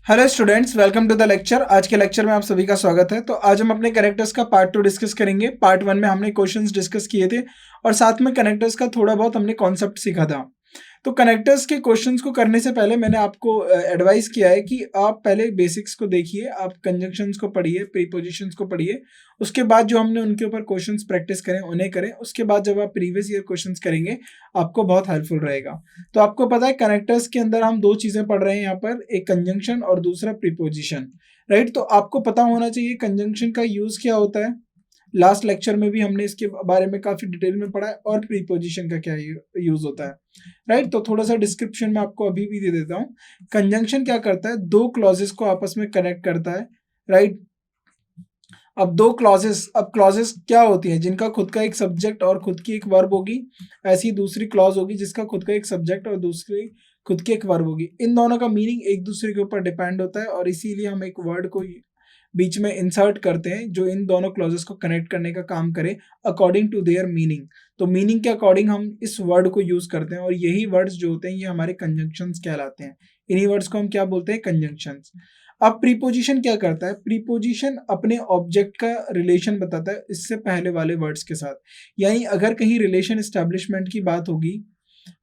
Hello students, welcome to the lecture. आज के lecture में आप सभी का स्वागत है। तो आज हम अपने कनेक्टर्स का पार्ट 2 डिस्कस करेंगे। पार्ट 1 में हमने क्वेश्चंस डिस्कस किए थे और साथ में कनेक्टर्स का थोड़ा बहुत हमने कॉन्सेप्ट सीखा था। तो कनेक्टर्स के क्वेश्चंस को करने से पहले मैंने आपको एडवाइस किया है कि आप पहले बेसिक्स को देखिए, आप कंजंक्शंस को पढ़िए, प्रीपोजिशंस को पढ़िए। उसके बाद जो हमने उनके ऊपर क्वेश्चंस प्रैक्टिस करें उन्हें करें। उसके बाद जब आप प्रीवियस ईयर क्वेश्चंस करेंगे आपको बहुत हेल्पफुल रहेगा। तो आपको पता है कनेक्टर्स के अंदर हम दो चीजें पढ़ रहे हैं यहाँ पर, एक कंजंक्शन और दूसरा प्रीपोजिशन, राइट। तो आपको पता होना चाहिए कंजंक्शन का यूज क्या होता है। लास्ट लेक्चर में भी हमने इसके बारे में काफी डिटेल में पढ़ा है, और प्रीपोजिशन का क्या यूज होता है, राइट। तो थोड़ा सा डिस्क्रिप्शन में आपको अभी भी दे देता हूँ। कंजंक्शन क्या करता है, दो क्लॉजेस को आपस में कनेक्ट करता है, राइट। अब क्लॉजेस क्या होती हैं, जिनका खुद का एक सब्जेक्ट और खुद की एक वर्ब होगी। ऐसी दूसरी क्लॉज होगी जिसका खुद का एक सब्जेक्ट और दूसरी खुद की एक वर्ब होगी। इन दोनों का मीनिंग एक दूसरे के ऊपर डिपेंड होता है और इसीलिए हम एक वर्ड को बीच में इंसर्ट करते हैं जो इन दोनों क्लॉजेस को कनेक्ट करने का काम करे अकॉर्डिंग टू देयर मीनिंग। तो मीनिंग के अकॉर्डिंग हम इस वर्ड को यूज करते हैं और यही वर्ड्स जो होते हैं ये हमारे कंजंक्शंस कहलाते हैं। इन्हीं वर्ड्स को हम क्या बोलते हैं, कंजंक्शंस। अब प्रीपोजिशन क्या करता है, प्रीपोजिशन अपने ऑब्जेक्ट का रिलेशन बताता है इससे पहले वाले वर्ड्स के साथ। यानी अगर कहीं रिलेशन एस्टेब्लिशमेंट की बात होगी,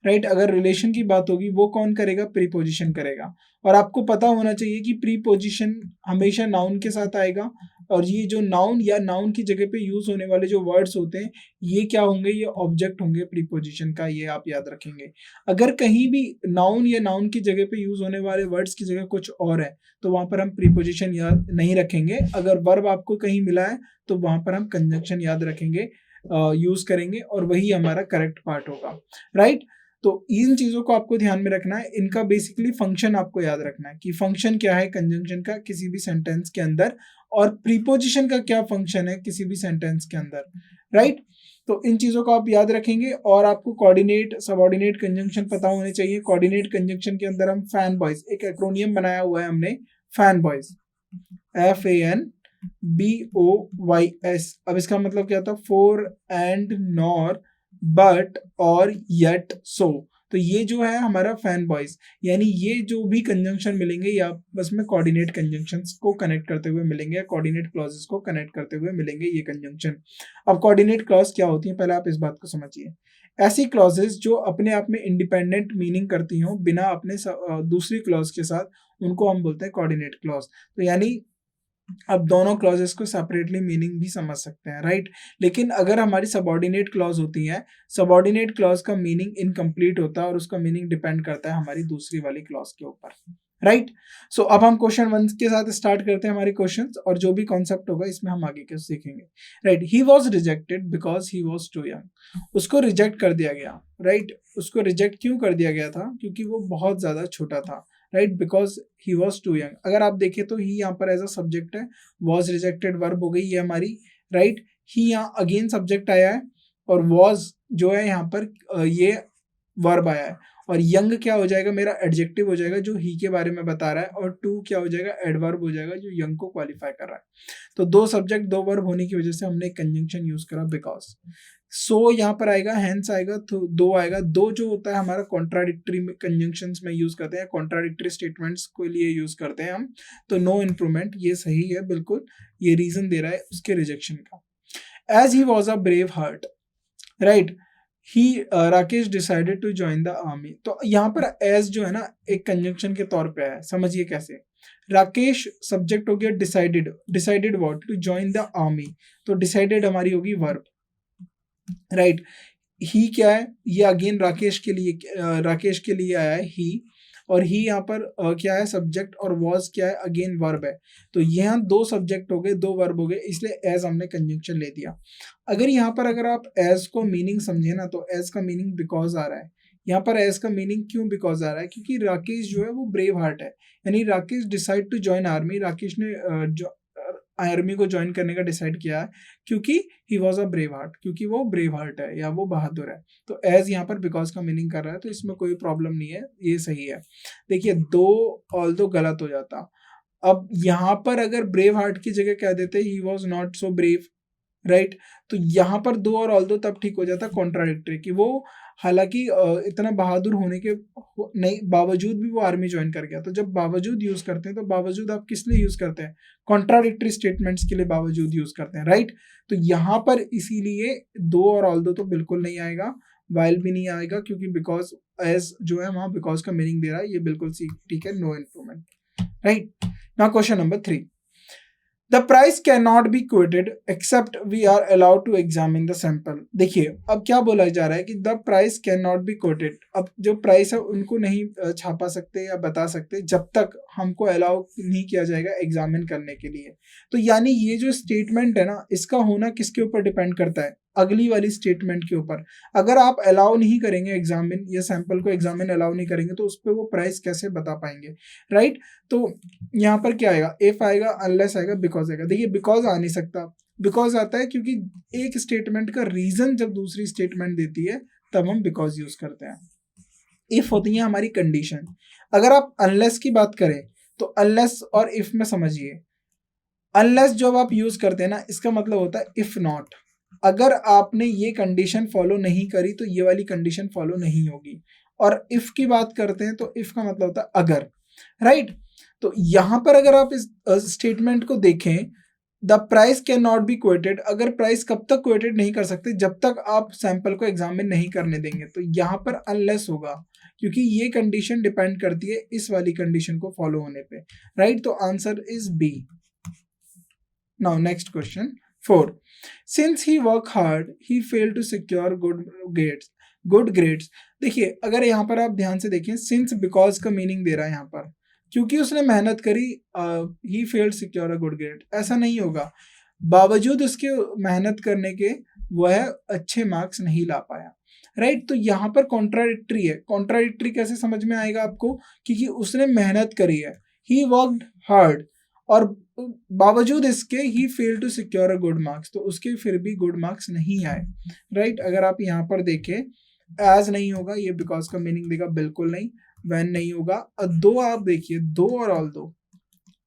राइट, अगर रिलेशन की बात होगी वो कौन करेगा, प्रीपोजिशन करेगा। और आपको पता होना चाहिए कि प्रीपोजिशन हमेशा नाउन के साथ आएगा, और ये जो नाउन या नाउन की जगह पे यूज होने वाले जो वर्ड्स होते हैं ये क्या होंगे, ये ऑब्जेक्ट होंगे प्रीपोजिशन का, ये आप याद रखेंगे। अगर कहीं भी नाउन या नाउन की जगह पे यूज होने वाले वर्ड्स की जगह कुछ और है तो वहां पर हम प्रीपोजिशन याद नहीं रखेंगे। अगर वर्ब आपको कहीं मिला है तो वहां पर हम कंजंक्शन याद रखेंगे, यूज करेंगे, और वही हमारा करेक्ट पार्ट होगा, राइट। तो इन चीजों को आपको ध्यान में रखना है। इनका बेसिकली फंक्शन आपको याद रखना है कि फंक्शन क्या है कंजंक्शन का किसी भी सेंटेंस के अंदर, और प्रीपोजिशन का क्या फंक्शन है किसी भी सेंटेंस के अंदर, राइट। तो इन चीजों को आप याद रखेंगे। और आपको कोऑर्डिनेट सबऑर्डिनेट कंजंक्शन पता होने चाहिए। कोऑर्डिनेट कंजंक्शन के अंदर हम फैन बॉयज, एक एक्रोनियम बनाया हुआ है हमने, फैन बॉयज, FANBOYS। अब इसका मतलब क्या था, फॉर एंड नॉर बट और यट सो। तो ये जो है हमारा फैन बॉयज, यानी ये जो भी कंजंक्शन मिलेंगे ये आपस में कोऑर्डिनेट कंजंक्शंस को कनेक्ट करते हुए मिलेंगे, या कोऑर्डिनेट क्लॉजेस को कनेक्ट करते हुए मिलेंगे ये कंजंक्शन। अब कोऑर्डिनेट क्लॉज क्या होती है, पहले आप इस बात को समझिए। ऐसी क्लॉजेस जो अपने आप में इंडिपेंडेंट मीनिंग करती हों बिना अपने दूसरी क्लॉज के साथ, उनको हम बोलते हैं कोऑर्डिनेट क्लॉज। तो यानी अब दोनों क्लॉजेस को सेपरेटली मीनिंग भी समझ सकते हैं, राइट। लेकिन अगर हमारी सबऑर्डिनेट क्लॉज होती है, सबऑर्डिनेट क्लॉज का मीनिंग इनकम्प्लीट होता है और उसका मीनिंग डिपेंड करता है हमारी दूसरी वाली क्लॉज के ऊपर, राइट। सो अब हम क्वेश्चन 1 के साथ स्टार्ट करते हैं हमारे क्वेश्चंस, और जो भी कॉन्सेप्ट होगा इसमें हम आगे के सीखेंगे, right. He was rejected because he was too young. उसको रिजेक्ट कर दिया गया, राइट। उसको रिजेक्ट क्यों कर दिया गया था, क्योंकि वो बहुत ज्यादा छोटा था, right, because he was too young. अगर आप देखें तो ही यहाँ पर एज अ सब्जेक्ट है, वॉज रिजेक्टेड वर्ब हो गई ये हमारी, राइट। ही यहाँ अगेन सब्जेक्ट आया है, और वॉज जो है यहाँ पर ये वर्ब आया है, और यंग क्या हो जाएगा, मेरा एडजेक्टिव हो जाएगा जो ही के बारे में बता रहा है, और टू क्या हो जाएगा, एडवर्ब हो जाएगा जो यंग को क्वालिफाई कर रहा है। तो दो सब्जेक्ट दो वर्ब होने की वजह से हमने कंजंक्शन यूज करा बिकॉज। सो यहाँ पर आएगा, हैंस आएगा, तो दो आएगा। दो जो होता है हमारा कॉन्ट्राडिक्टरी कंजंक्शंस में यूज करते हैं, कॉन्ट्राडिक्टरी स्टेटमेंट्स के लिए यूज करते हैं हम। तो नो इम्प्रूवमेंट ये सही है बिल्कुल, ये रीजन दे रहा है उसके रिजेक्शन का। As he was a brave heart, right, he Rakesh decided to join the army. तो यहाँ पर एज जो है ना एक कंजंक्शन के तौर पे है, समझिए कैसे। राकेश सब्जेक्ट हो गया, decided, decided what, to join the army. तो डिसाइडेड हमारी होगी वर्ब, राइट। ही क्या है, ये अगेन राकेश के लिए आया है ही, और ही यहाँ पर क्या है, सब्जेक्ट, और वॉज क्या है, अगेन वर्ब है। तो यहाँ दो सब्जेक्ट हो गए दो वर्ब हो गए, इसलिए एज हमने कंजंक्शन ले दिया। अगर यहाँ पर अगर आप एज को मीनिंग समझे ना, तो एज का मीनिंग बिकॉज आ रहा है। यहाँ पर एज का मीनिंग क्यों बिकॉज आ रहा है, क्योंकि राकेश जो है वो ब्रेव हार्ट है। यानी Rakesh decide to join army, Rakesh ने आर्मी को ज्वाइन करने का डिसाइड किया है क्योंकि ही वॉज अ ब्रेव हार्ट, क्योंकि वो ब्रेव हार्ट है या वो बहादुर है। तो एज यहाँ पर बिकॉज का मीनिंग कर रहा है, तो इसमें कोई प्रॉब्लम नहीं है, ये सही है। देखिए दो ऑल दो गलत हो जाता। अब यहाँ पर अगर ब्रेव हार्ट की जगह कह देते he was not so brave, right. तो यहाँ पर दो और ऑल दो तब ठीक हो जाता है कॉन्ट्राडिक्टरी कि वो हालांकि इतना बहादुर होने के नहीं बावजूद भी वो आर्मी ज्वाइन कर गया। तो जब बावजूद यूज करते हैं तो बावजूद आप किस लिए यूज करते हैं, कॉन्ट्राडिक्टरी स्टेटमेंट्स के लिए बावजूद यूज करते हैं, राइट। तो यहाँ पर इसीलिए दो और ऑल दो तो बिल्कुल नहीं आएगा, वाइल भी नहीं आएगा, क्योंकि बिकॉज एज जो है वहां बिकॉज का मीनिंग दे रहा है, ये बिल्कुल ठीक है, no improvement, right. Now question number 3, The price cannot be quoted except we are allowed to examine the sample। देखिए अब क्या बोला जा रहा है कि the price cannot be quoted, अब जो प्राइस है उनको नहीं छापा सकते या बता सकते जब तक हमको अलाउ नहीं किया जाएगा एग्जामिन करने के लिए। तो यानी ये जो स्टेटमेंट है ना, इसका होना किसके ऊपर डिपेंड करता है, अगली वाली स्टेटमेंट के ऊपर। अगर आप अलाउ नहीं करेंगे एग्जामिन या सैंपल को एग्जामिन अलाउ नहीं करेंगे तो उस पर वो प्राइस कैसे बता पाएंगे, राइट। तो यहाँ पर क्या आएगा, इफ आएगा, अनलेस आएगा, बिकॉज आएगा। देखिए बिकॉज आ नहीं सकता, बिकॉज आता है क्योंकि एक स्टेटमेंट का रीजन जब दूसरी स्टेटमेंट देती है तब हम बिकॉज यूज करते हैं। इफ होती है हमारी कंडीशन। अगर आप अनलेस की बात करें तो अनलेस और इफ में समझिए, अनलेस जब आप यूज करते हैं ना, इसका मतलब होता है इफ नॉट, अगर आपने ये कंडीशन फॉलो नहीं करी तो ये वाली कंडीशन फॉलो नहीं होगी। और इफ की बात करते हैं तो इफ का मतलब होता है अगर, राइट। तो यहां पर अगर आप इस स्टेटमेंट को देखें, the price can not be quoted, अगर प्राइस कब तक क्वेटेड नहीं कर सकते, जब तक आप सैंपल को एग्जामिन नहीं करने देंगे। तो यहां पर अनलेस होगा क्योंकि ये कंडीशन डिपेंड करती है इस वाली कंडीशन को फॉलो होने पे, राइट। तो answer is B. Now next question 4, since he work hard he fail to secure good grades. देखिए अगर यहाँ पर आप ध्यान से देखें, सिंस बिकॉज का मीनिंग दे रहा है यहाँ पर, क्योंकि उसने मेहनत करी, he failed secure a good grade, ऐसा नहीं होगा। बावजूद उसके मेहनत करने के वह अच्छे मार्क्स नहीं ला पाया, राइट। तो यहाँ पर कॉन्ट्राडिक्टरी है। कॉन्ट्राडिक्टरी कैसे समझ में आएगा आपको, क्योंकि उसने मेहनत करी है, ही वर्कड हार्ड, और बावजूद इसके he fail to secure a good marks, तो उसके फिर भी गुड मार्क्स नहीं आए, राइट। अगर आप यहाँ पर देखें, एज नहीं होगा, ये बिकॉज का मीनिंग देगा, बिल्कुल नहीं। वैन नहीं होगा। और दो आप देखिए, दो और ऑल दो,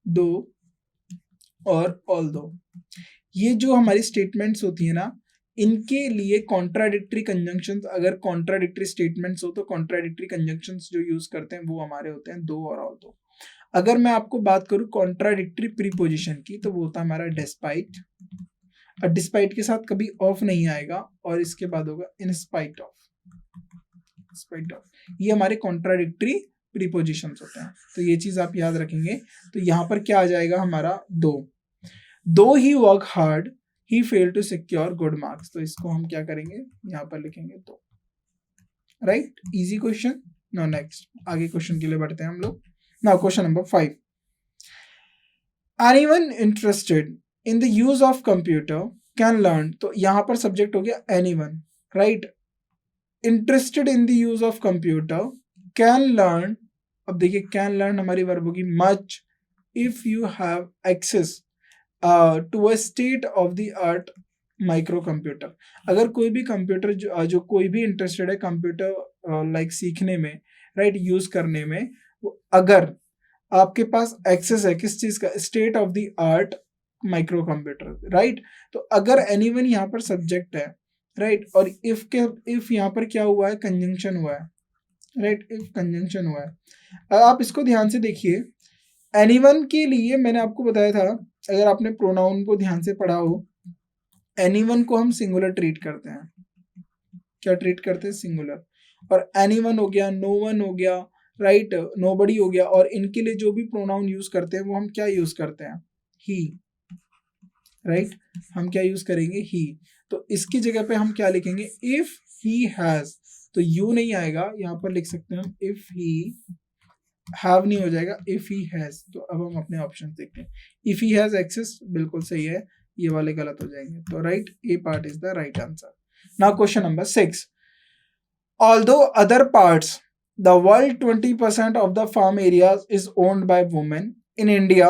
दो और ऑल दो, ये जो हमारी स्टेटमेंट्स होती है ना, इनके लिए कॉन्ट्राडिक्टरी कंजंक्शंस, अगर कॉन्ट्राडिक्टरी स्टेटमेंट्स हो तो कॉन्ट्राडिक्टरी कंजंक्शंस जो यूज करते हैं वो हमारे होते हैं दो और ऑल दो। अगर मैं आपको बात करूं कॉन्ट्राडिक्टरी प्रीपोजिशन की, तो वो होता है हमारा डिस्पाइट, और डिस्पाइट के साथ कभी ऑफ नहीं आएगा, और इसके बाद होगा in spite of, spite of. ये हमारे कॉन्ट्राडिक्टरी प्रीपोजिशंस होते हैं, तो ये चीज आप याद रखेंगे। तो यहाँ पर क्या आ जाएगा हमारा, though he work hard he fail to secure good marks, तो इसको हम क्या करेंगे, यहाँ पर लिखेंगे though, right. Easy question. Now next, आगे क्वेश्चन के लिए बढ़ते हैं हम लोग। Now question number 5, anyone interested in the use of computer can learn, तो यहाँ पर सब्जेक्ट हो गया anyone, right. Interested in the use of computer can learn, अब देखिए कैन लर्न हमारी वर्ब होगी much if you have access to a state of the art micro computer. अगर कोई भी कंप्यूटर जो कोई भी इंटरेस्टेड है कंप्यूटर लाइक सीखने में, राइट, यूज करने में, अगर आपके पास एक्सेस है किस चीज का, state of the art micro computer, right. तो अगर एनीवन यहाँ पर सब्जेक्ट है, राइट, और इफ यहाँ पर क्या हुआ है, कंजंक्शन हुआ है, राइट, इफ कंजंक्शन हुआ है। आप इसको ध्यान से देखिए, एनीवन के लिए मैंने आपको बताया था, अगर आपने प्रोनाउन को ध्यान से पढ़ा हो, एनीवन को हम सिंगुलर ट्रीट करते हैं, क्या ट्रीट करते हैं, सिंगुलर। और एनीवन हो गया, नो वन हो गया, राइट, नोबडी हो गया, और इनके लिए जो भी प्रोनाउन यूज करते हैं वो हम क्या यूज करते हैं, ही, राइट, हम क्या यूज करेंगे, ही। तो इसकी जगह पे हम क्या लिखेंगे, इफ ही हैज, तो यू नहीं आएगा, यहाँ पर लिख सकते हैं हम इफ ही, हैव नहीं हो जाएगा, इफ ही हैज। तो अब हम अपने ऑप्शन देखते हैं, इफ ही हैज एक्सेस बिल्कुल सही है, ये वाले गलत हो जाएंगे, तो right, A part is the right answer. Now question number 6, although other parts the world 20% of the farm areas is owned by women in India,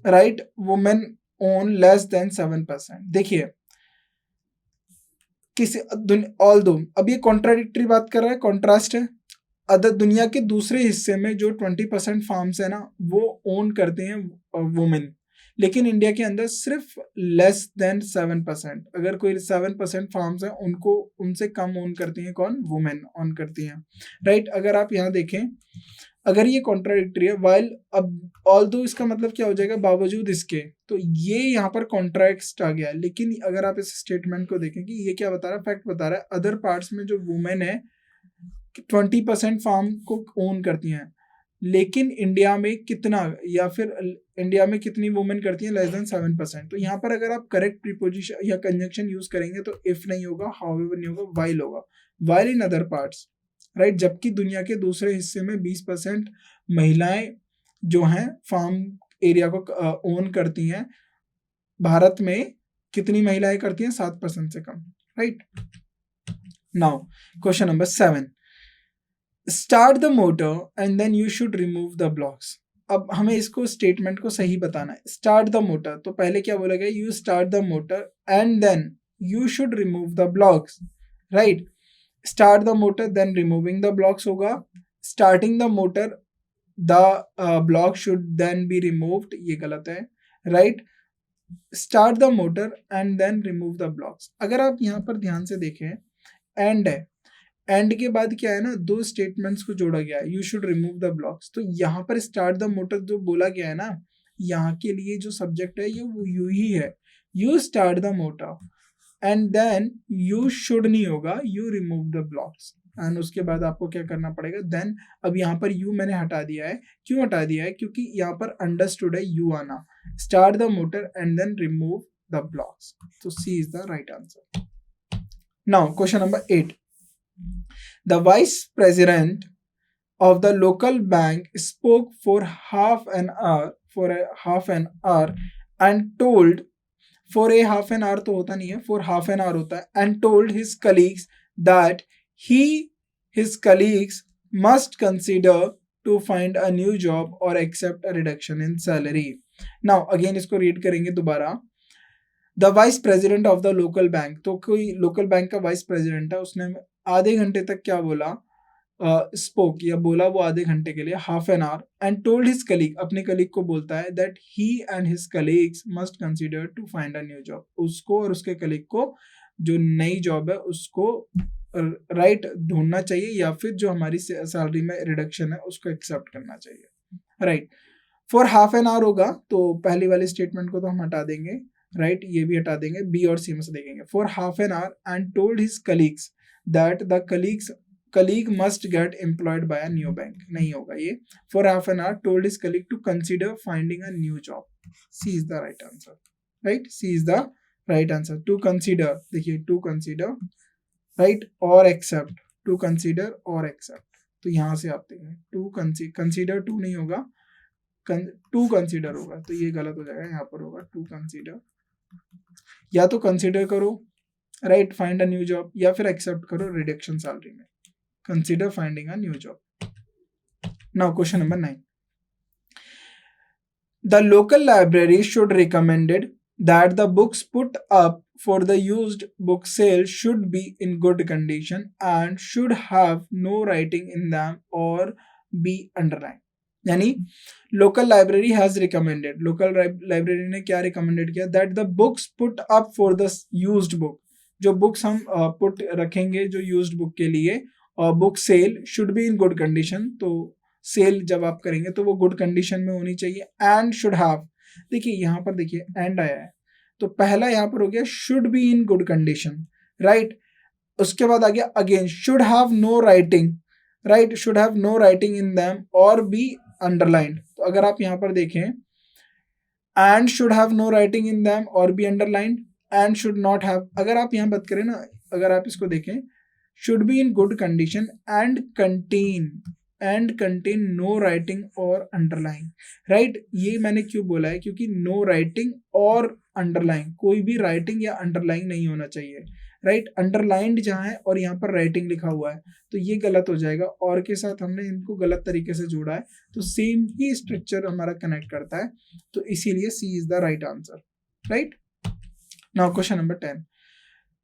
right, women own less than 7%। देखिए किसी ऑल्दो, अब ये contradictory बात कर रहा है, contrast है। Other दुनिया के दूसरे हिस्से में जो 20% फार्म्स है ना, वो ओन करते हैं वुमेन, लेकिन इंडिया के अंदर सिर्फ लेस देन 7%, अगर कोई 7% फार्म्स हैं उनको उनसे कम ओन करती हैं कौन, वुमेन ओन करती हैं, राइट। अगर आप यहाँ देखें, अगर ये कॉन्ट्राडिक्टरी है वाइल, अब ऑल्दो इसका मतलब क्या हो जाएगा, बावजूद इसके, तो ये यहाँ पर कॉन्ट्रैक्ट आ गया। लेकिन अगर आप इस स्टेटमेंट को देखें कि ये क्या बता रहा है, फैक्ट बता रहा है, अदर पार्ट्स में जो वुमेन है 20% फार्म को ओन करती हैं, लेकिन इंडिया में कितना, या फिर इंडिया में कितनी वुमेन करती हैं, लेस देन 7%। तो यहाँ पर अगर आप करेक्ट प्रीपोजिशन या कंजंक्शन यूज करेंगे तो इफ नहीं होगा, हाउएवर नहीं होगा, वाइल होगा, while in other parts, right. जबकि दुनिया के दूसरे हिस्से में 20% महिलाएं जो हैं फार्म एरिया को ओन करती हैं, भारत में कितनी महिलाएं करती हैं, 7% से कम, right. Now question number 7, start the motor and then you should remove the blocks. अब हमें इसको स्टेटमेंट को सही बताना है। स्टार्ट द मोटर, तो पहले क्या बोला गया, you start the motor and then you should remove the blocks, right. Start the motor then removing the blocks होगा, starting the motor the block should then be removed, ये गलत है, right. Start the motor and then remove the blocks. अगर आप यहाँ पर ध्यान से देखें, एंड है, एंड के बाद क्या है ना, दो स्टेटमेंट्स को जोड़ा गया है, you should remove the blocks. तो यहाँ पर स्टार्ट द मोटर जो बोला गया है ना, यहाँ के लिए जो सब्जेक्ट है ये वो यू ही है, you start the motor and then you should नहीं होगा, you remove the blocks, and उसके बाद आपको क्या करना पड़ेगा, देन। अब यहाँ पर यू मैंने हटा दिया है, क्यों हटा दिया है, क्योंकि यहाँ पर अंडरस्टूड है यू आना, start the motor and then remove the blocks, तो C is the right answer. Now question number 8, the vice president of the local bank spoke for half an hour and told, for a half an hour तो होता नहीं है, for half an hour होता है, and told his colleagues that his colleagues must consider to find a new job or accept a reduction in salary. Now again इसको read करेंगे दोबारा। The vice president of the local bank, तो कोई local bank का vice president है, उसने आधे घंटे तक क्या बोला, स्पोक या बोला वो आधे घंटे के लिए, half an hour, and told his colleague, अपने कलीग को बोलता है, that he and his colleagues must consider to find a new job, उसको और उसके कलीग को जो नई जॉब है उसको राइट ढूंढना चाहिए, या फिर जो हमारी सैलरी में रिडक्शन है उसको एक्सेप्ट करना चाहिए, right. For half an our होगा, तो पहली वाली स्टेटमेंट को तो हम हटा देंगे, राइट, ये भी हटा देंगे, बी और सी में से देखेंगे। For half an hour and told his colleagues that the colleague must get employed by a new bank, नहीं होगा ये। For half an hour told his colleague to consider finding a new job, C is the right answer, right, C is the right answer। to consider, देखिए to consider, right, or accept, to consider or accept, तो यहाँ से आप देखें to consider, to नहीं होगा, to consider होगा, तो ये गलत हो जाएगा, यहाँ पर होगा to consider, या तो consider करो, right, find a new job, या फिर एक्सेप्ट करो रिडक्शन सैलरी में, consider finding a new job. Now question number 9, the local library should recommended that the books put up for the used book sale should be in good condition and should have no writing in them और be underline. यानी local library has recommended, local library ने क्या recommended किया, that the books put up for the used book, जो books हम put रखेंगे जो used book के लिए, और book sale should be in good condition, तो सेल जब आप करेंगे तो वो गुड कंडीशन में होनी चाहिए, एंड शुड हैव, देखिए यहाँ पर देखिए एंड आया है, तो पहला यहाँ पर हो गया should be in good condition, right, उसके बाद आ गया again should have no writing, right, should have no writing in them और बी अंडरलाइंड। तो अगर आप यहाँ पर देखें, and should have no writing in them और be underlined, and should not have, अगर आप यहाँ बात करें ना, अगर आप इसको देखें, should be in good condition and contain no writing और अंडरलाइन, राइट। ये मैंने क्यों बोला है, क्योंकि नो राइटिंग और अंडरलाइन, कोई भी राइटिंग या अंडरलाइन नहीं होना चाहिए, राइट। अंडरलाइंड जहाँ है और यहाँ पर राइटिंग लिखा हुआ है तो ये गलत हो जाएगा, और के साथ हमने इनको गलत तरीके से जोड़ा है, तो सेम ही स्ट्रक्चर हमारा कनेक्ट करता है, तो इसीलिए C is the right answer, right. Now question number 10,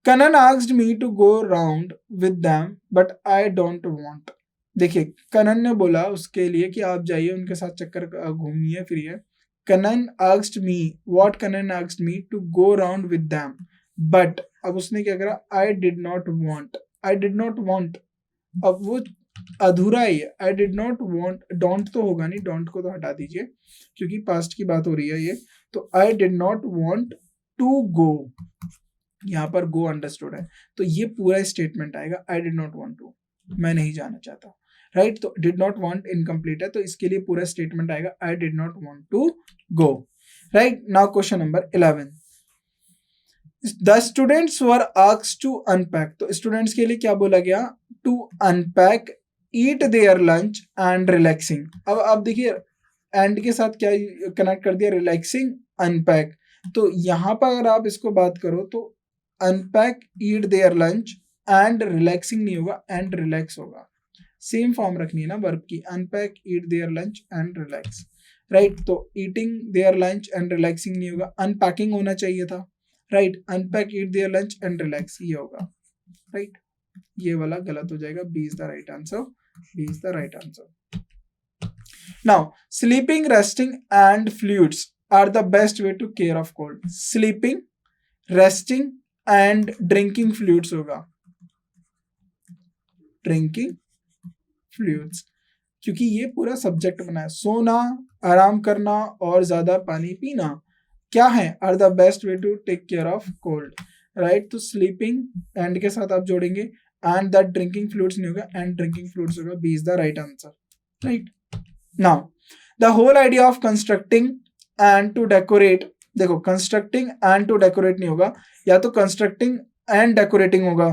Kanan asked me to go round with them but I don't want। देखिए कनन ने बोला उसके लिए कि आप जाइए उनके साथ चक्कर घूमिए फिरिए, Kanan asked me, what Kanan asked me to go around with them, but अब उसने क्या करा, I did not want, I did not want, अब वो अधूरा ही है, I did not want, don't तो होगा नहीं, डोंट को तो हटा दीजिए क्योंकि पास्ट की बात हो रही है ये, तो I did not want to go, यहाँ पर गो अंडरस्टूड है, तो ये पूरा स्टेटमेंट आएगा, I did not want to, मैं नहीं जाना चाहता, राइट, तो डिड नॉट वांट इनकम्प्लीट है, तो इसके लिए पूरा स्टेटमेंट आएगा, I did not want to go, right. Now question number 11, the students were asked to unpack, तो स्टूडेंट्स के लिए क्या बोला गया, to unpack, eat their lunch and relaxing, अब देखिए एंड के साथ क्या कनेक्ट कर दिया, रिलैक्सिंग, अनपैक, तो यहाँ पर अगर आप इसको बात करो तो unpack, eat their lunch and relaxing नहीं होगा, एंड रिलैक्स होगा, सेम फॉर्म रखनी है ना वर्ब की, unpack, eat their lunch and relax, right, तो eating their lunch and relaxing नहीं होगा, अनपैकिंग होना चाहिए था, right, unpack, eat their lunch and relax, ये होगा, राइट, ये वाला गलत हो जाएगा, B is the right answer, B is the right answer. Now sleeping, resting and fluids are the best way to care of cold, sleeping, resting and drinking fluids होगा, drinking fluids, क्योंकि ये पूरा subject बना है, सोना, आराम करना और ज्यादा पानी पीना क्या है, are the best way to take care of cold, right, तो स्लीपिंग एंड के साथ आप जोड़ेंगे, एंड दैट ड्रिंकिंग फ्लूइड्स नहीं होगा, एंड ड्रिंकिंग फ्लूइड्स होगा, B is the right answer, right. Now the whole idea of constructing and to decorate, देखो constructing and to decorate नहीं होगा, या तो कंस्ट्रक्टिंग एंड डेकोरेटिंग होगा,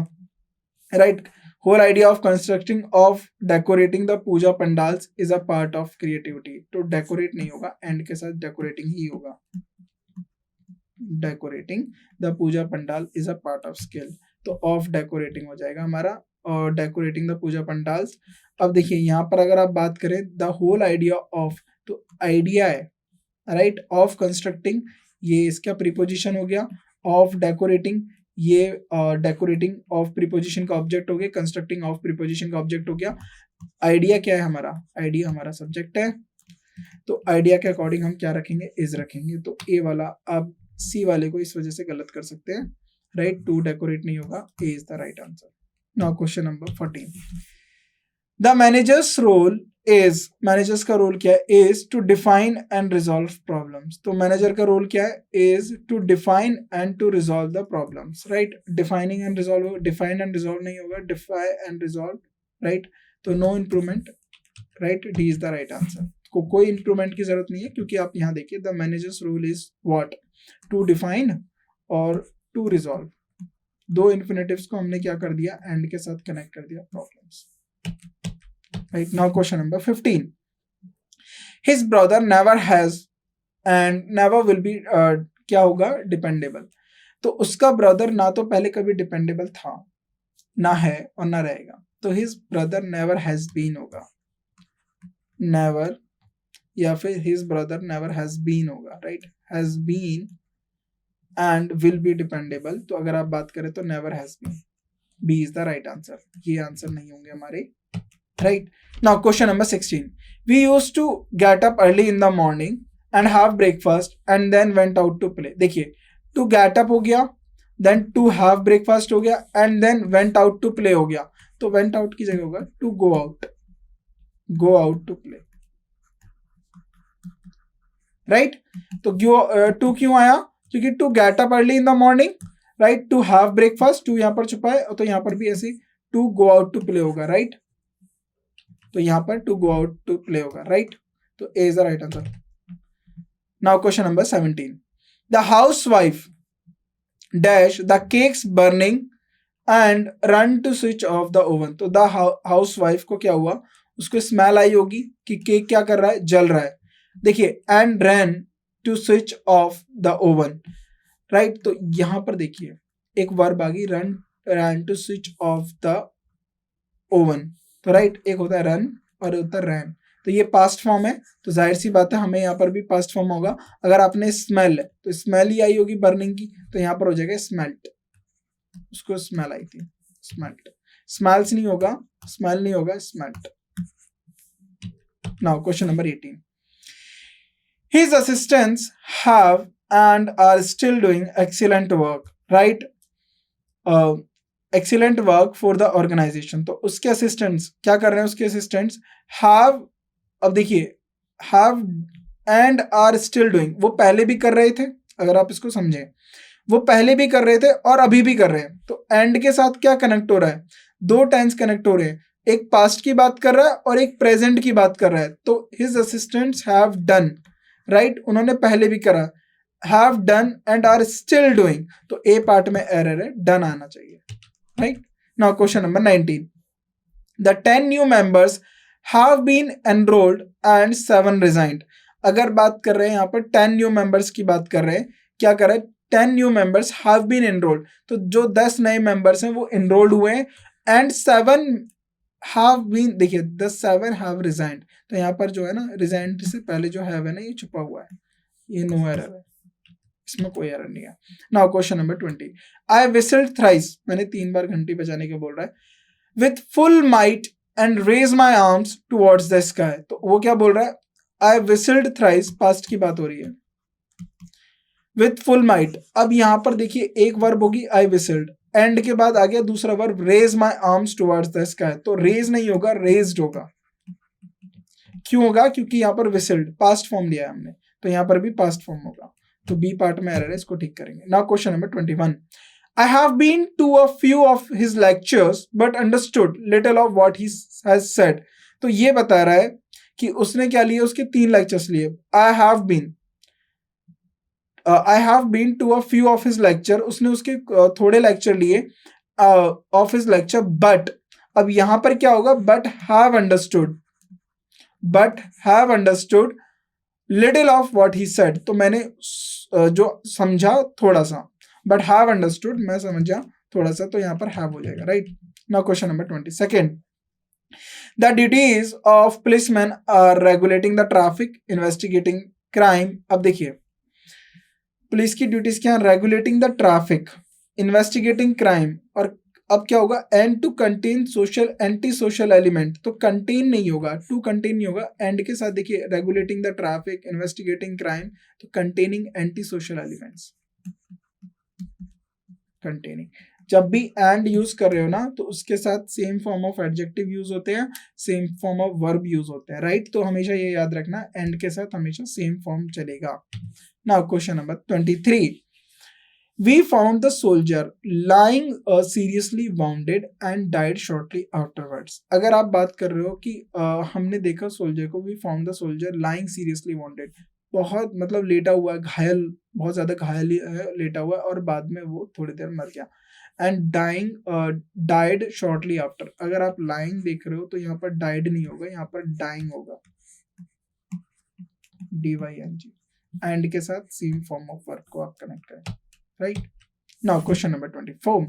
right, whole idea of constructing of decorating the puja pandals is a part of creativity, तो decorate नहीं होगा, and के साथ decorating ही होगा, decorating the puja pandal is a part of skill, तो of decorating हो जाएगा हमारा, और decorating the puja pandals। अब देखिए यहाँ पर अगर आप बात करें the whole idea of, तो idea है, राइट, of constructing ये इसका प्रीपोजिशन हो गया, of decorating ये डेकोरेटिंग ऑफ प्रीपोजिशन का ऑब्जेक्ट हो गया, कंस्ट्रक्टिंग ऑफ प्रीपोजिशन का ऑब्जेक्ट हो गया, आइडिया क्या है हमारा, आइडिया हमारा सब्जेक्ट है, तो आइडिया के अकॉर्डिंग हम क्या रखेंगे, इज रखेंगे, तो ए वाला आप सी वाले को इस वजह से गलत कर सकते हैं, राइट, टू डेकोरेट नहीं होगा, A is the right answer. Now question number 14, the managers role is, managers का रोल क्या है, is to define and resolve problems, तो मैनेजर का रोल क्या है, is to define and to resolve the problems, right, defining and resolve, define and resolve नहीं होगा, defy and resolve, right, तो no improvement, right, D is the right answer, कोई improvement की जरूरत नहीं है, क्योंकि आप यहाँ देखिए the managers role is what, to define और टू रिजॉल्व, दो इन्फिनेटिव्स को हमने क्या कर दिया, एंड के साथ कनेक्ट कर दिया, problems, right। Now question number 15, his brother never has and never will be क्या होगा, dependable, तो उसका ब्रदर ना तो पहले कभी डिपेंडेबल था, ना है और ना रहेगा, तो his brother never has been होगा, never, या फिर his brother never has been होगा, right, has been and will be dependable, तो अगर आप बात करें तो never has been, B is the right answer, ये आंसर नहीं होंगे हमारे, right। Now question number 16, we used to get up early in the morning and have breakfast and then went out to play, देखिए to get up हो गया, then to have breakfast हो गया, and then went out to play हो गया, तो went out की जगह होगा to go out to play, right, तो to क्यों आया, क्योंकि to get up early in the morning, right, to have breakfast, to यहाँ पर छुपा है, तो यहाँ पर भी ऐसे to go out to play होगा, right, तो यहाँ पर to go out to play होगा, राइट, तो A is the right answer. Now question number 17, the housewife dash the cakes burning and run to switch off the oven, तो the housewife को क्या हुआ, उसको स्मेल आई होगी कि केक क्या कर रहा है, जल रहा है, देखिए and run to switch off the oven, right, तो यहाँ पर देखिए एक वर्ब आ गई, run to switch off the oven, तो राइट, एक होता है रन और होता है रैन, तो ये पास्ट फॉर्म है, तो जाहिर सी बात है हमें यहाँ पर भी पास्ट फॉर्म होगा, अगर आपने स्मेल है तो स्मेल ही आई होगी बर्निंग की, तो यहाँ पर हो जाएगा स्मेल्ट, उसको स्मेल आई थी, स्मेल्ट, स्मेल्स नहीं होगा, स्मेल नहीं होगा, smelt. Now question number 18, His assistants have and are still doing excellent work, right? Excellent work for the organization. तो उसके असिस्टेंट्स क्या कर रहे हैं? उसके असिस्टेंट्स have, अब देखिए have and are still doing, वो पहले भी कर रहे थे, अगर आप इसको समझें, वो पहले भी कर रहे थे और अभी भी कर रहे हैं. तो एंड के साथ क्या कनेक्ट हो रहा है? दो टेंस कनेक्ट हो रहे हैं, एक पास्ट की बात कर रहा है और एक प्रेजेंट की बात कर रहा है. तो his assistants have done, right, उन्होंने पहले भी करा, have done and are still doing. तो ए पार्ट में एरर है, डन आना चाहिए, right. Now question number 19. The 10 new members have been enrolled and 7 resigned. अगर बात कर रहे हैं यहाँ पर 10 न्यू मेंबर्स की बात कर रहे हैं, क्या कर रहे हैं? 10 new members have been enrolled, तो जो 10 नए मेंबर्स हैं वो एनरोल्ड हुए हैं, एंड 7 हैव बीन, देखिए द 7 हैव रिजाइंड. तो यहाँ पर जो है ना, रिजाइंड से पहले जो हैव है ना, ये छुपा हुआ है, ये नो एरर है, इसमें कोई एरर नहीं है. Now question number 20. I whistled thrice, मैंने 3 बार घंटी बजाने के बोल रहा है, with full might and raise my arms towards the sky. तो वो क्या बोल रहा है? आई विसिल्ड थ्राइस, पास्ट की बात हो रही है, विथ फुल माइट. अब यहां पर देखिए एक वर्ब होगी आई विसिल्ड, एंड के बाद आ गया दूसरा verb raise my arms towards the sky. तो रेज नहीं होगा, रेज्ड होगा. क्यों होगा? क्योंकि यहाँ पर विसिल्ड पास्ट फॉर्म लिया है हमने, तो यहाँ पर भी पास्ट फॉर्म होगा. तो बी पार्ट में एरर है, इसको ठीक करेंगे. Now question number 21. I have been to a few of his lectures but understood little of what he has said. तो ये बता रहा है कि उसने क्या लिए, उसके 3 लेक्चर्स लिए. I have been to a few of his lecture, उसने उसके थोड़े लेक्चर लिए of his lecture, but अब यहां पर क्या होगा? but have understood little of what he said. तो मैंने जो समझा थोड़ा सा, बट हैव अंडरस्टूड मैं समझा थोड़ा सा, तो यहां पर हैव हो जाएगा, right. Now question number 22. The duties of policeman are regulating the traffic, investigating crime. अब देखिए पुलिस की ड्यूटीज क्या है? Regulating the traffic, investigating crime, और अब क्या होगा? And to contain social anti social element. तो कंटेन नहीं होगा, टू कंटेन नहीं होगा, एंड के साथ देखिए regulating the traffic, investigating crime, तो containing anti social elements. Containing, जब भी एंड यूज कर रहे हो ना, तो उसके साथ same form of adjective use होते हैं, same form of verb use होते हैं, राइट. तो हमेशा ये याद रखना, एंड के साथ हमेशा सेम फॉर्म चलेगा. Now question number 23. We found the soldier lying seriously wounded and died shortly afterwards. अगर आप बात कर रहे हो कि हमने देखा सोल्जर को, we found the soldier lying seriously wounded, बहुत मतलब लेटा हुआ है, घायल, बहुत ज्यादा घायल लेटा हुआ है, और बाद में वो थोड़ी देर मर गया. And died shortly after. अगर आप लाइंग देख रहे हो तो यहाँ पर डाइड नहीं होगा, यहाँ पर डाइंग होगा, DYNG. एंड के साथ सेम फॉर्म ऑफ वर्ब को आप कनेक्ट करें, right. Now question number 24.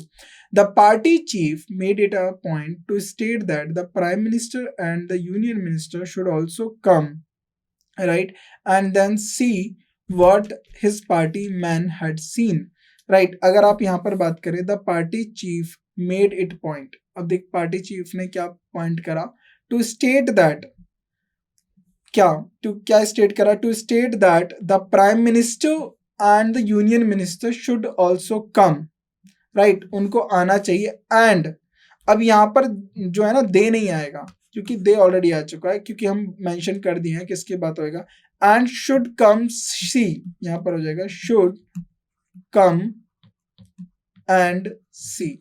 The party chief made it a point two state that the prime minister and the union minister should also come, right, and then see what his party man had seen, right. अगर आप यहाँ पर बात करें, the party chief made it point. अब देख party chief ने क्या पॉइंट करा? टू स्टेट दैट, क्या स्टेट करा? To state that the prime minister and the union minister should also come, right, उनको आना चाहिए. एंड अब यहाँ पर जो है ना, दे नहीं आएगा, क्योंकि दे ऑलरेडी आ चुका है, क्योंकि हम मेंशन कर दिए हैं किसकी बात होएगा. एंड शुड कम सी, यहाँ पर हो जाएगा शुड कम एंड सी.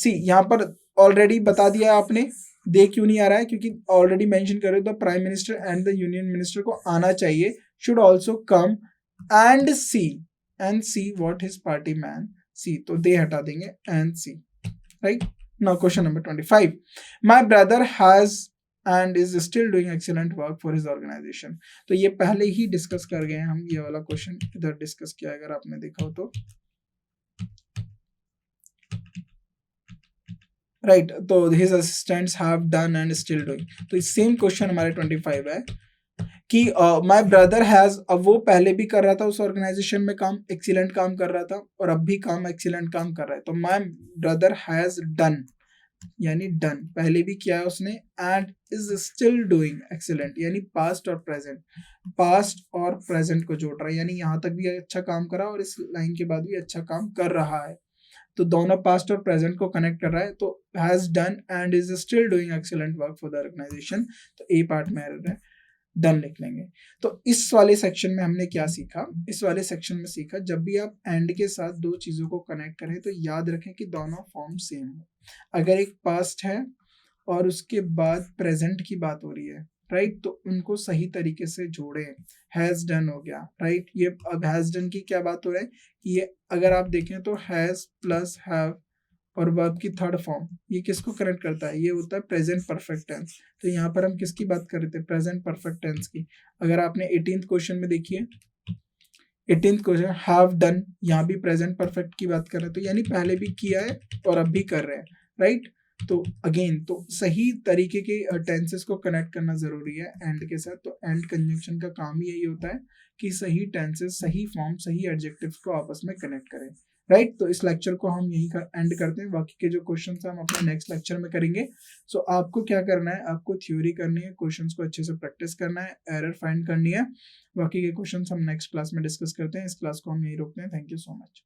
यहाँ पर ऑलरेडी बता दिया है आपने, दे क्यों नहीं आ रहा है? क्योंकि ऑलरेडी मेंशन कर रहे हो, the prime minister and the union minister को आना चाहिए, should also come and see what his party man see. तो दे हटा देंगे, and see, right. Now question number 25. My brother has and is still doing excellent work for his organization. तो ये पहले ही डिस्कस कर गए हैं हम, ये वाला क्वेश्चन इधर डिस्कस किया अगर आपने देखा हो तो, राइट. तो his assistants have done and still doing. तो सेम क्वेश्चन हमारे 25 है कि माई ब्रदर हैज, अब वो पहले भी कर रहा था उस ऑर्गेनाइजेशन में काम, एक्सीलेंट काम कर रहा था, और अब भी काम एक्सीलेंट काम कर रहा है. तो माई ब्रदर हैज डन, यानी डन, पहले भी किया है उसने, and is still doing, excellent, यानी पास्ट और प्रेजेंट, पास्ट और प्रेजेंट को जोड़ रहा है, यानी यहाँ तक भी अच्छा काम करा और इस लाइन के बाद भी अच्छा काम कर रहा है, तो दोनों पास्ट और प्रेजेंट को कनेक्ट कर रहा है, तो has done and is still doing excellent work for the organisation, तो ए पार्ट में एरर है, डन लिख लेंगे। तो इस वाले सेक्शन में हमने क्या सीखा, इस वाले सेक्शन में सीखा जब भी आप एंड के साथ दो चीजों को कनेक्ट करें तो याद रखें कि दोनों फॉर्म सेम हो। अगर एक पास्ट है और उसके बाद प्रेजेंट की बात हो रही है, राइट, तो उनको सही तरीके से जोड़े, हैज डन हो गया, राइट, ये अब हैज डन की क्या बात हो रहा है कि ये अगर आप देखें तो हैज प्लस हैव और वर्ब की थर्ड फॉर्म, ये किसको कनेक्ट करता है, ये होता है प्रेजेंट परफेक्ट टेंस, तो यहाँ पर हम किसकी बात कर रहे थे, प्रेजेंट परफेक्ट टेंस की। अगर आपने 18th क्वेश्चन में देखिए, 18th क्वेश्चन हैव डन, यहाँ भी प्रेजेंट परफेक्ट की बात कर रहे हैं, तो यानी पहले भी किया है और अब भी कर रहे हैं, राइट। तो अगेन तो सही तरीके के टेंसेस को कनेक्ट करना जरूरी है एंड के साथ, तो एंड कंजंक्शन का काम ही यही होता है कि सही टेंसेस, सही फॉर्म, सही एडजेक्टिव्स को आपस में कनेक्ट करें, राइट। तो इस लेक्चर को हम यही एंड करते हैं, बाकी के जो क्वेश्चन हम अपने नेक्स्ट लेक्चर में करेंगे। सो आपको क्या करना है, आपको थ्योरी करनी है, क्वेश्चंस को अच्छे से प्रैक्टिस करना है, एरर फाइंड करनी है, बाकी के क्वेश्चंस हम नेक्स्ट क्लास में डिस्कस करते हैं। इस क्लास को हम यही रोकते हैं। Thank you so much.